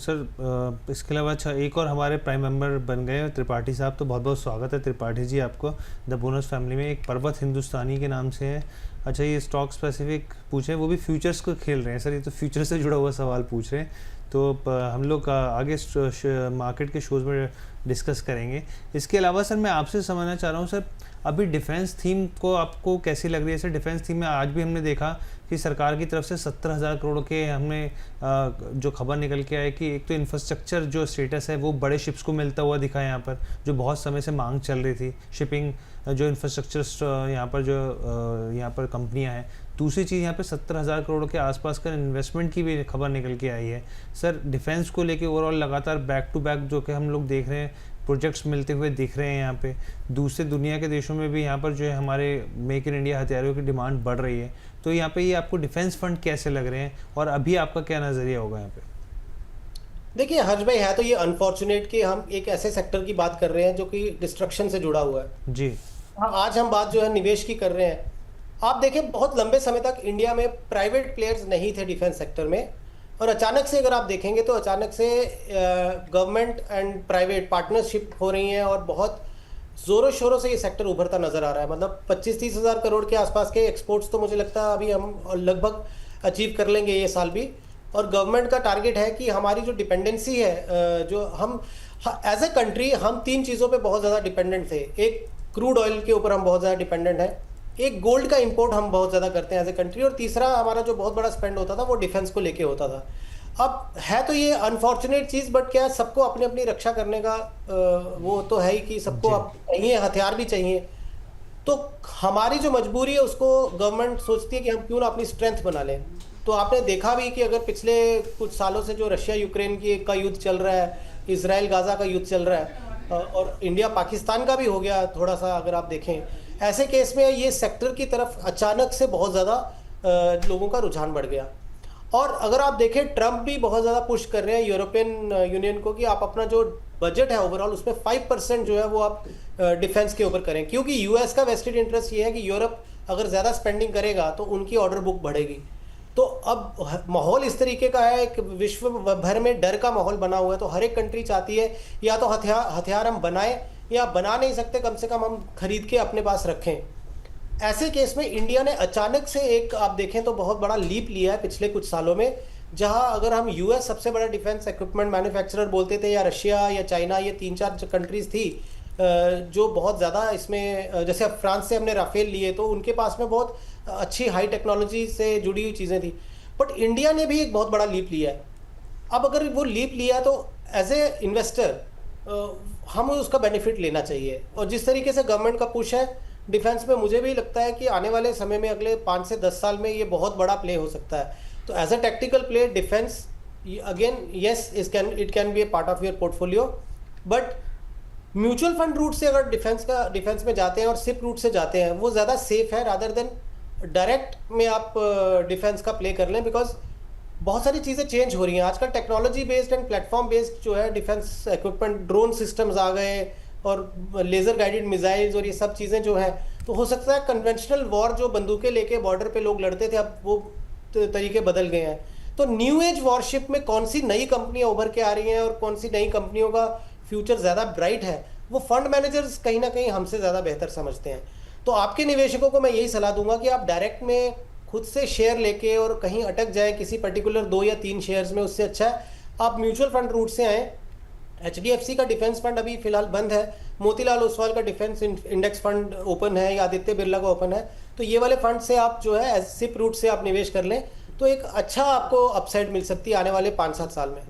Sir इसके अलावा अच्छा एक और हमारे प्राइम मेंबर बन गए त्रिपाठी साहब, तो बहुत बहुत स्वागत है त्रिपाठी जी आपको द बोनस फैमिली में। एक पर्वत हिंदुस्तानी के नाम से है। अच्छा, ये स्टॉक स्पेसिफिक पूछे, वो भी फ्यूचर्स को खेल रहे हैं सर, ये तो फ्यूचर से जुड़ा हुआ सवाल पूछ रहे हैं। तो हम लोग आगे मार्केट के शोज़ में डिस्कस करेंगे। इसके अलावा सर मैं आपसे समझना चाह रहा हूँ सर, अभी डिफेंस थीम को आपको कैसी लग रही है सर? डिफेंस थीम में आज भी हमने देखा कि सरकार की तरफ से 70,000 करोड़ के हमने जो खबर निकल के आए कि एक तो इंफ्रास्ट्रक्चर जो स्टेटस है वो बड़े शिप्स को मिलता हुआ दिखा है यहाँ पर, जो बहुत समय से मांग चल रही थी, शिपिंग जो इंफ्रास्ट्रक्चर यहाँ पर जो यहाँ पर कंपनियाँ हैं। दूसरी चीज़ यहाँ पे 70,000 करोड़ के आसपास का इन्वेस्टमेंट की भी खबर निकल के आई है सर। डिफेंस को लेके ओवरऑल लगातार बैक टू बैक जो कि हम लोग देख रहे हैं, प्रोजेक्ट्स मिलते हुए दिख रहे हैं यहाँ पे। दूसरे दुनिया के देशों में भी यहाँ पर जो है हमारे मेक इन इंडिया हथियारों की डिमांड बढ़ रही है। तो यहाँ पे ये आपको डिफेंस फंड कैसे लग रहे हैं और अभी आपका क्या नज़रिया होगा यहाँ पे? देखिए हर्ष भाई, है तो ये अनफॉर्चुनेट कि हम एक ऐसे सेक्टर की बात कर रहे हैं जो कि डिस्ट्रक्शन से जुड़ा हुआ है जी। आज हम बात जो है निवेश की कर रहे हैं। आप देखें, बहुत लंबे समय तक इंडिया में प्राइवेट प्लेयर्स नहीं थे डिफेंस सेक्टर में, और अचानक से अगर आप देखेंगे तो अचानक से गवर्नमेंट एंड प्राइवेट पार्टनरशिप हो रही हैं और बहुत ज़ोरों शोरों से ये सेक्टर उभरता नज़र आ रहा है। मतलब 25-30 हज़ार करोड़ के आसपास के एक्सपोर्ट्स तो मुझे लगता है अभी हम लगभग अचीव कर लेंगे ये साल भी। और गवर्नमेंट का टारगेट है कि हमारी जो डिपेंडेंसी है, जो हम एज ए कंट्री हम 3 चीज़ों पे बहुत ज़्यादा डिपेंडेंट थे। एक, क्रूड ऑयल के ऊपर हम बहुत ज़्यादा डिपेंडेंट हैं। एक, गोल्ड का इंपोर्ट हम बहुत ज़्यादा करते हैं एज ए कंट्री। और तीसरा, हमारा जो बहुत बड़ा स्पेंड होता था वो डिफेंस को लेके होता था। अब है तो ये अनफॉर्चुनेट चीज़, बट क्या सबको अपनी अपनी रक्षा करने का वो तो है ही कि सबको अब चाहिए, हथियार भी चाहिए। तो हमारी जो मजबूरी है उसको गवर्नमेंट सोचती है कि हम क्यों ना अपनी स्ट्रेंथ बना लें। तो आपने देखा भी कि अगर पिछले कुछ सालों से जो रशिया यूक्रेन का युद्ध चल रहा है, इसराइल गाज़ा का युद्ध चल रहा है, और इंडिया पाकिस्तान का भी हो गया थोड़ा सा, अगर आप देखें, ऐसे केस में ये सेक्टर की तरफ अचानक से बहुत ज़्यादा लोगों का रुझान बढ़ गया। और अगर आप देखें, ट्रंप भी बहुत ज़्यादा पुश कर रहे हैं यूरोपियन यूनियन को कि आप अपना जो बजट है ओवरऑल उसमें 5% जो है वो आप डिफेंस के ऊपर करें, क्योंकि यूएस का वेस्टेड इंटरेस्ट ये है कि यूरोप अगर ज़्यादा स्पेंडिंग करेगा तो उनकी ऑर्डर बुक बढ़ेगी। तो अब माहौल इस तरीके का है, एक विश्व भर में डर का माहौल बना हुआ है। तो हर एक कंट्री चाहती है या तो हथियार हम बनाएं, या बना नहीं सकते कम से कम हम खरीद के अपने पास रखें। ऐसे केस में इंडिया ने अचानक से एक, आप देखें तो बहुत बड़ा लीप लिया है पिछले कुछ सालों में, जहां अगर हम यूएस सबसे बड़ा डिफेंस इक्विपमेंट मैन्युफैक्चरर बोलते थे, या रशिया या चाइना, ये 3-4 कंट्रीज थी जो बहुत ज़्यादा इसमें, जैसे अब फ्रांस से हमने राफेल लिए तो उनके पास में बहुत अच्छी हाई टेक्नोलॉजी से जुड़ी हुई चीज़ें थी। बट इंडिया ने भी एक बहुत बड़ा लीप लिया है। अब अगर वो लीप लिया तो एज ए इन्वेस्टर हमें उसका बेनिफिट लेना चाहिए। और जिस तरीके से गवर्नमेंट का पुश है डिफेंस में, मुझे भी लगता है कि आने वाले समय में अगले 5 से 10 साल में ये बहुत बड़ा प्ले हो सकता है। तो as a tactical play defence, again yes, it can be a part of your portfolio, but mutual fund route से अगर डिफेंस में जाते हैं और सिप रूट से जाते हैं, वो ज़्यादा सेफ है रादर देन डायरेक्ट में आप डिफेंस का प्ले कर लें। बिकॉज बहुत सारी चीज़ें चेंज हो रही हैं आजकल, technology based and platform based जो है डिफेंस इक्विपमेंट, ड्रोन सिस्टम्स आ गए और लेज़र गाइडेड मिसाइल्स और ये सब चीज़ें जो हैं। तो हो सकता है कन्वेंशनल वॉर जो बंदूकें लेके बॉर्डर पे लोग लड़ते थे, अब वो तरीके बदल गए हैं। तो न्यू एज वॉरशिप में कौन सी नई कंपनियां उभर के आ रही हैं और कौन सी नई कंपनियों का फ्यूचर ज़्यादा ब्राइट है, वो फंड मैनेजर्स कहीं ना कहीं हमसे ज़्यादा बेहतर समझते हैं। तो आपके निवेशकों को मैं यही सलाह दूंगा कि आप डायरेक्ट में खुद से शेयर लेके और कहीं अटक जाए किसी पर्टिकुलर 2 या 3 शेयर्स में, उससे अच्छा है आप म्यूचुअल फंड रूट से आएँ। HDFC का डिफेंस फंड अभी फिलहाल बंद है, मोतीलाल ओसवाल का डिफेंस इंडेक्स फंड ओपन है, या आदित्य बिरला का ओपन है। तो ये वाले फंड से आप जो है सिप रूट से आप निवेश कर लें, तो एक अच्छा आपको अपसाइड मिल सकती है आने वाले 5-7 साल में।